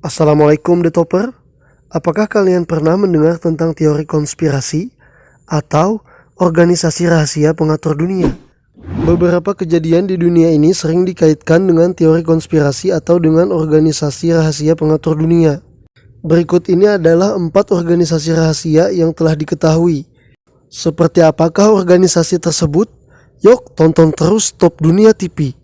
Assalamualaikum The Topper. Apakah kalian pernah mendengar tentang teori konspirasi atau organisasi rahasia pengatur dunia? Beberapa kejadian di dunia ini sering dikaitkan dengan teori konspirasi atau dengan organisasi rahasia pengatur dunia. Berikut ini adalah 4 organisasi rahasia yang telah diketahui. Seperti apakah organisasi tersebut? Yuk tonton terus Top Dunia TV.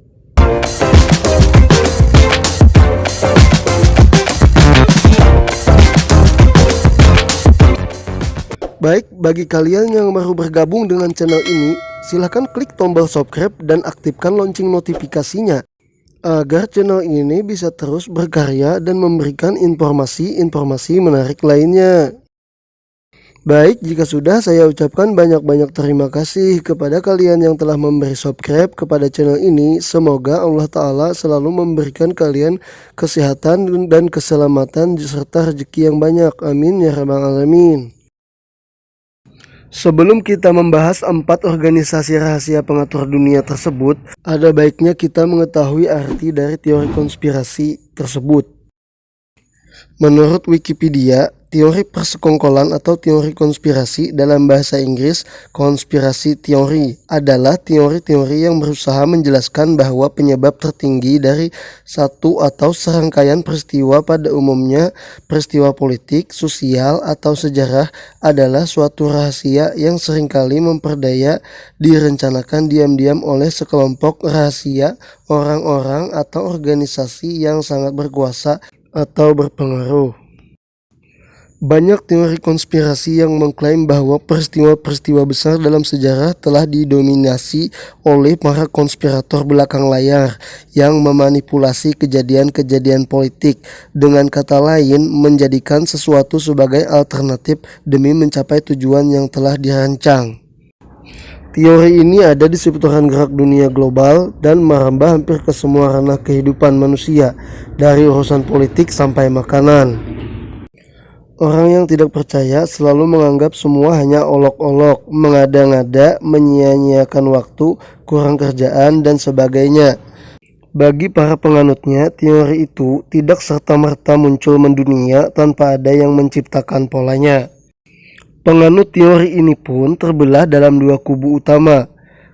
Baik, bagi kalian yang baru bergabung dengan channel ini, silahkan klik tombol subscribe dan aktifkan lonceng notifikasinya agar channel ini bisa terus berkarya dan memberikan informasi-informasi menarik lainnya. Baik, jika sudah, saya ucapkan banyak-banyak terima kasih kepada kalian yang telah memberi subscribe kepada channel ini. Semoga Allah Ta'ala selalu memberikan kalian kesehatan dan keselamatan serta rezeki yang banyak. Amin ya rabbal alamin. Sebelum kita membahas 4 organisasi rahasia pengatur dunia tersebut, ada baiknya kita mengetahui arti dari teori konspirasi tersebut. Menurut Wikipedia, teori persekongkolan atau teori konspirasi dalam bahasa Inggris, conspiracy theory, adalah teori-teori yang berusaha menjelaskan bahwa penyebab tertinggi dari satu atau serangkaian peristiwa, pada umumnya peristiwa politik, sosial, atau sejarah, adalah suatu rahasia yang seringkali memperdaya direncanakan diam-diam oleh sekelompok rahasia, orang-orang, atau organisasi yang sangat berkuasa atau berpengaruh. Banyak teori konspirasi yang mengklaim bahwa peristiwa-peristiwa besar dalam sejarah telah didominasi oleh para konspirator belakang layar yang memanipulasi kejadian-kejadian politik, dengan kata lain menjadikan sesuatu sebagai alternatif demi mencapai tujuan yang telah dirancang. Teori ini ada di seputaran gerak dunia global dan merambah hampir ke semua ranah kehidupan manusia, dari urusan politik sampai makanan. Orang yang tidak percaya selalu menganggap semua hanya olok-olok, mengada-ngada, menyia-nyiakan waktu, kurang kerjaan, dan sebagainya. Bagi para penganutnya, teori itu tidak serta-merta muncul mendunia tanpa ada yang menciptakan polanya. Penganut teori ini pun terbelah dalam 2 kubu utama.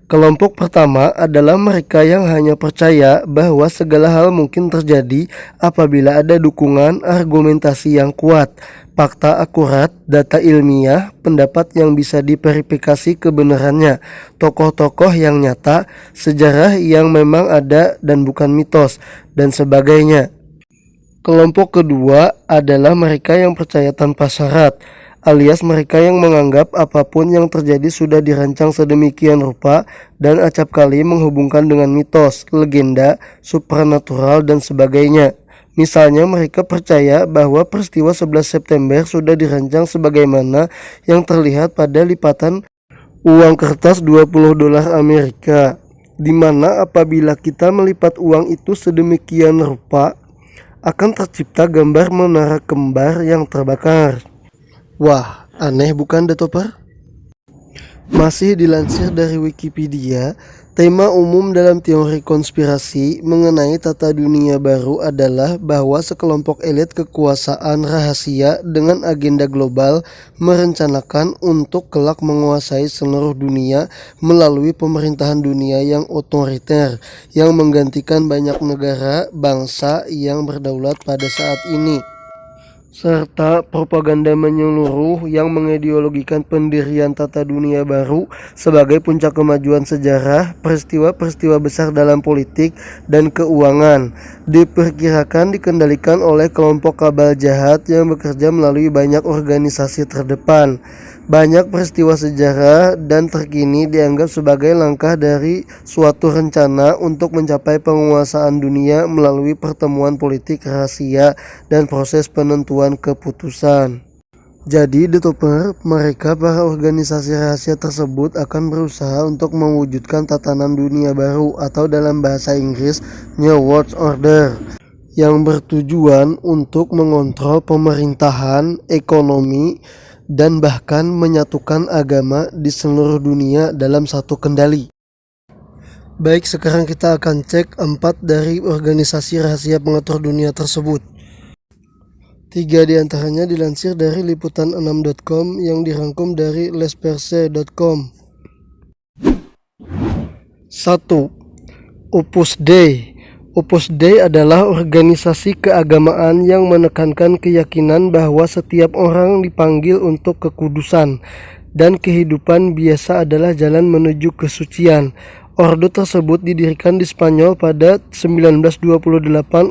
Kelompok pertama adalah mereka yang hanya percaya bahwa segala hal mungkin terjadi apabila ada dukungan argumentasi yang kuat, fakta akurat, data ilmiah, pendapat yang bisa diverifikasi kebenarannya, tokoh-tokoh yang nyata, sejarah yang memang ada dan bukan mitos, dan sebagainya. Kelompok kedua adalah mereka yang percaya tanpa syarat, alias mereka yang menganggap apapun yang terjadi sudah dirancang sedemikian rupa dan acap kali menghubungkan dengan mitos, legenda, supranatural, dan sebagainya. Misalnya mereka percaya bahwa peristiwa 11 September sudah dirancang sebagaimana yang terlihat pada lipatan uang kertas 20 dolar Amerika, di mana apabila kita melipat uang itu sedemikian rupa, akan tercipta gambar menara kembar yang terbakar. Wah, aneh bukan The Topper? Masih dilansir dari Wikipedia, tema umum dalam teori konspirasi mengenai tata dunia baru adalah bahwa sekelompok elit kekuasaan rahasia dengan agenda global merencanakan untuk kelak menguasai seluruh dunia melalui pemerintahan dunia yang otoriter yang menggantikan banyak negara bangsa yang berdaulat pada saat ini, serta propaganda menyeluruh yang mengideologikan pendirian tata dunia baru sebagai puncak kemajuan sejarah. Peristiwa-peristiwa besar dalam politik dan keuangan diperkirakan dikendalikan oleh kelompok kabal jahat yang bekerja melalui banyak organisasi terdepan. Banyak peristiwa sejarah dan terkini dianggap sebagai langkah dari suatu rencana untuk mencapai penguasaan dunia melalui pertemuan politik rahasia dan proses penentuan keputusan. Jadi The Topper, mereka para organisasi rahasia tersebut akan berusaha untuk mewujudkan tatanan dunia baru atau dalam bahasa Inggris New World Order, yang bertujuan untuk mengontrol pemerintahan, ekonomi, dan bahkan menyatukan agama di seluruh dunia dalam satu kendali. Baik, sekarang kita akan cek 4 dari organisasi rahasia pengatur dunia tersebut. 3 diantaranya dilansir dari liputan6.com yang dirangkum dari lesperse.com. 1. Opus Dei. Opus Dei adalah organisasi keagamaan yang menekankan keyakinan bahwa setiap orang dipanggil untuk kekudusan dan kehidupan biasa adalah jalan menuju kesucian. Ordo tersebut didirikan di Spanyol pada 1928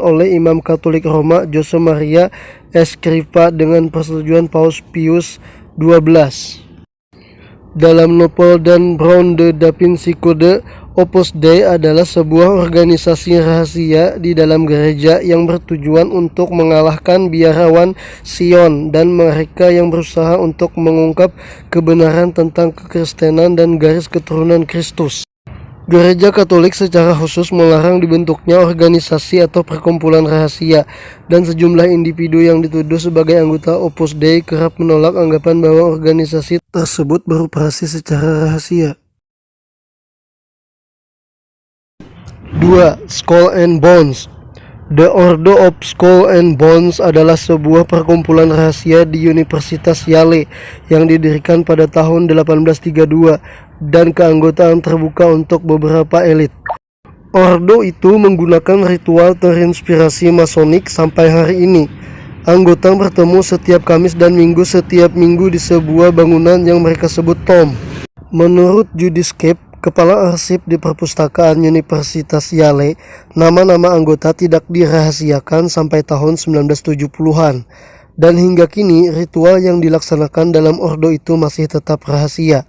oleh Imam Katolik Roma Jose Maria Escrivá dengan persetujuan Paus Pius XII. Dalam Nopal dan Brown de Da Vinci Code, Opus Dei adalah sebuah organisasi rahasia di dalam gereja yang bertujuan untuk mengalahkan biarawan Sion dan mereka yang berusaha untuk mengungkap kebenaran tentang kekristenan dan garis keturunan Kristus. Gereja Katolik secara khusus melarang dibentuknya organisasi atau perkumpulan rahasia, dan sejumlah individu yang dituduh sebagai anggota Opus Dei kerap menolak anggapan bahwa organisasi tersebut beroperasi secara rahasia. 2. Skull and Bones. The Ordo of Skull and Bones adalah sebuah perkumpulan rahasia di Universitas Yale yang didirikan pada tahun 1832 dan keanggotaan terbuka untuk beberapa elit. Ordo itu menggunakan ritual terinspirasi Masonik sampai hari ini. Anggota bertemu setiap Kamis dan Minggu setiap minggu di sebuah bangunan yang mereka sebut Tom. Menurut Judyscape, Kepala Arsip di Perpustakaan Universitas Yale, nama-nama anggota tidak dirahasiakan sampai tahun 1970-an. Dan hingga kini, ritual yang dilaksanakan dalam ordo itu masih tetap rahasia.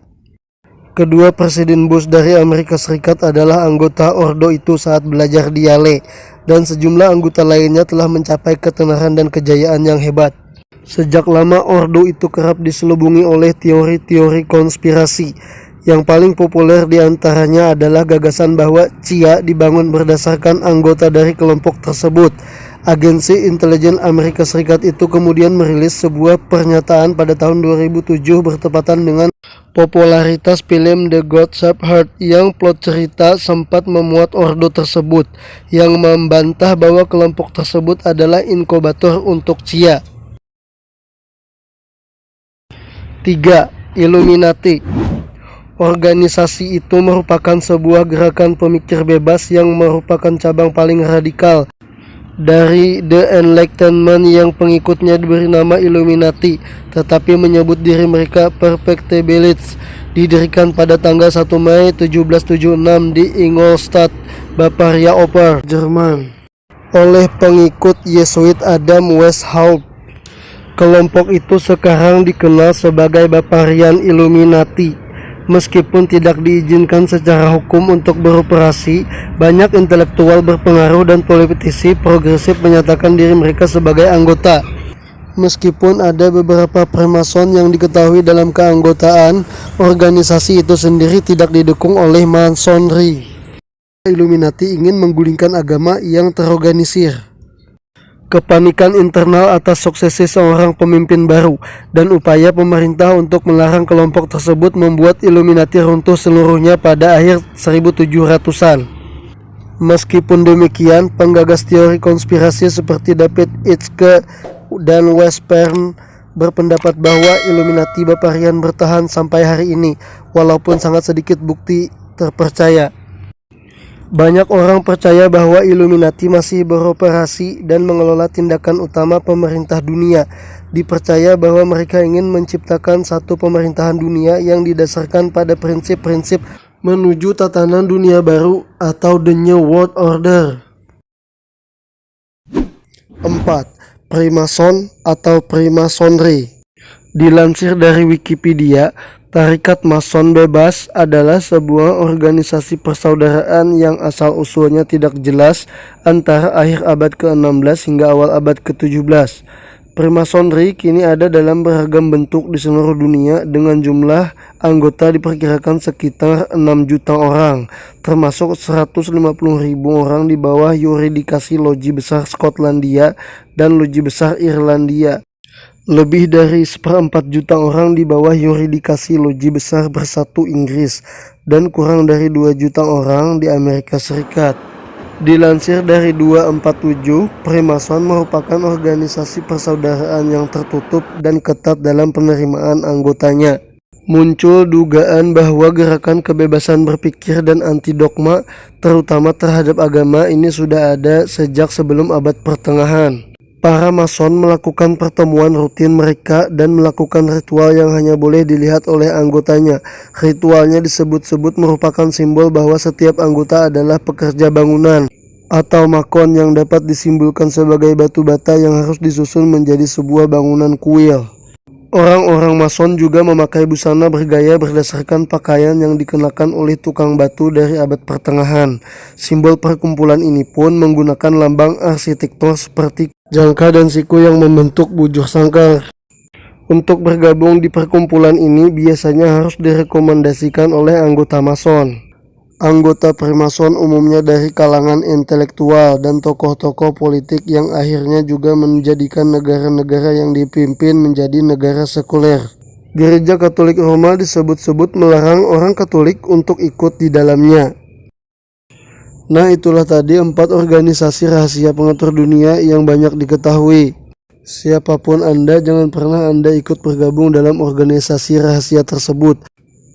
Kedua Presiden Bush dari Amerika Serikat adalah anggota ordo itu saat belajar di Yale, dan sejumlah anggota lainnya telah mencapai ketenaran dan kejayaan yang hebat. Sejak lama ordo itu kerap diselubungi oleh teori-teori konspirasi. Yang paling populer diantaranya adalah gagasan bahwa CIA dibangun berdasarkan anggota dari kelompok tersebut. Agensi Intelijen Amerika Serikat itu kemudian merilis sebuah pernyataan pada tahun 2007 bertepatan dengan popularitas film The God Save Earth yang plot cerita sempat memuat ordo tersebut, yang membantah bahwa kelompok tersebut adalah inkubator untuk CIA. 3. Illuminati. Organisasi itu merupakan sebuah gerakan pemikir bebas yang merupakan cabang paling radikal dari The Enlightenment yang pengikutnya diberi nama Illuminati, tetapi menyebut diri mereka Perfectibilists. Didirikan pada tanggal 1 Mei 1776 di Ingolstadt, Bavaria Oper, Jerman, oleh pengikut Yesuit Adam Weishaupt. Kelompok itu sekarang dikenal sebagai Bavarian Illuminati. Meskipun tidak diizinkan secara hukum untuk beroperasi, banyak intelektual berpengaruh dan politisi progresif menyatakan diri mereka sebagai anggota. Meskipun ada beberapa Freemason yang diketahui dalam keanggotaan, organisasi itu sendiri tidak didukung oleh Masonry. Illuminati ingin menggulingkan agama yang terorganisir. Kepanikan internal atas suksesi seorang pemimpin baru dan upaya pemerintah untuk melarang kelompok tersebut membuat Illuminati runtuh seluruhnya pada akhir 1700-an. Meskipun demikian, penggagas teori konspirasi seperti David Icke dan Wes Perm berpendapat bahwa Illuminati Bavarian bertahan sampai hari ini, walaupun sangat sedikit bukti terpercaya. Banyak orang percaya bahwa Illuminati masih beroperasi dan mengelola tindakan utama pemerintah dunia. Dipercaya bahwa mereka ingin menciptakan satu pemerintahan dunia yang didasarkan pada prinsip-prinsip menuju tatanan dunia baru atau The New World Order. 4. Freemason atau Freemasonry. Dilansir dari Wikipedia, Tarikat Mason Bebas adalah sebuah organisasi persaudaraan yang asal-usulnya tidak jelas antara akhir abad ke-16 hingga awal abad ke-17. Freemasonry kini ada dalam beragam bentuk di seluruh dunia dengan jumlah anggota diperkirakan sekitar 6 juta orang, termasuk 150.000 orang di bawah yuridikasi Loji Besar Skotlandia dan Loji Besar Irlandia. Lebih dari 1/4 juta orang di bawah yuridikasi Loji Besar Bersatu Inggris dan kurang dari 2 juta orang di Amerika Serikat. Dilansir dari 247, Freemason merupakan organisasi persaudaraan yang tertutup dan ketat dalam penerimaan anggotanya. Muncul dugaan bahwa gerakan kebebasan berpikir dan anti-dogma, terutama terhadap agama, ini sudah ada sejak sebelum abad pertengahan. Para Mason melakukan pertemuan rutin mereka dan melakukan ritual yang hanya boleh dilihat oleh anggotanya. Ritualnya disebut-sebut merupakan simbol bahwa setiap anggota adalah pekerja bangunan atau makon yang dapat disimbolkan sebagai batu bata yang harus disusun menjadi sebuah bangunan kuil. Orang-orang Mason juga memakai busana bergaya berdasarkan pakaian yang dikenakan oleh tukang batu dari abad pertengahan. Simbol perkumpulan ini pun menggunakan lambang arsitektur seperti jangka dan siku yang membentuk bujur sangkar. Untuk bergabung di perkumpulan ini biasanya harus direkomendasikan oleh anggota Mason. Anggota Freemason umumnya dari kalangan intelektual dan tokoh-tokoh politik yang akhirnya juga menjadikan negara-negara yang dipimpin menjadi negara sekuler. Gereja Katolik Roma disebut-sebut melarang orang Katolik untuk ikut di dalamnya. Nah, itulah tadi 4 organisasi rahasia pengatur dunia yang banyak diketahui. Siapapun Anda, jangan pernah Anda ikut bergabung dalam organisasi rahasia tersebut.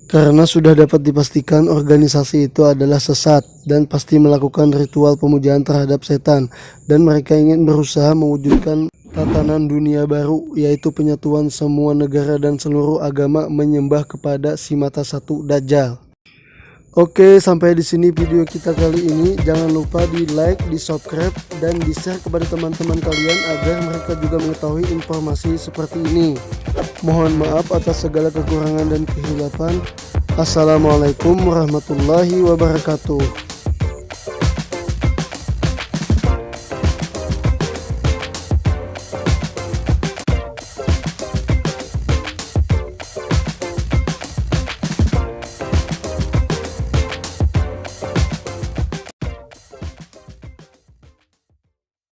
Karena sudah dapat dipastikan organisasi itu adalah sesat dan pasti melakukan ritual pemujaan terhadap setan, dan mereka ingin berusaha mewujudkan tatanan dunia baru, yaitu penyatuan semua negara dan seluruh agama menyembah kepada si mata satu Dajjal. Oke, sampai di sini video kita kali ini. Jangan lupa di like, di subscribe, dan di share kepada teman-teman kalian agar mereka juga mengetahui informasi seperti ini. Mohon maaf atas segala kekurangan dan kehilapan. Assalamualaikum warahmatullahi wabarakatuh.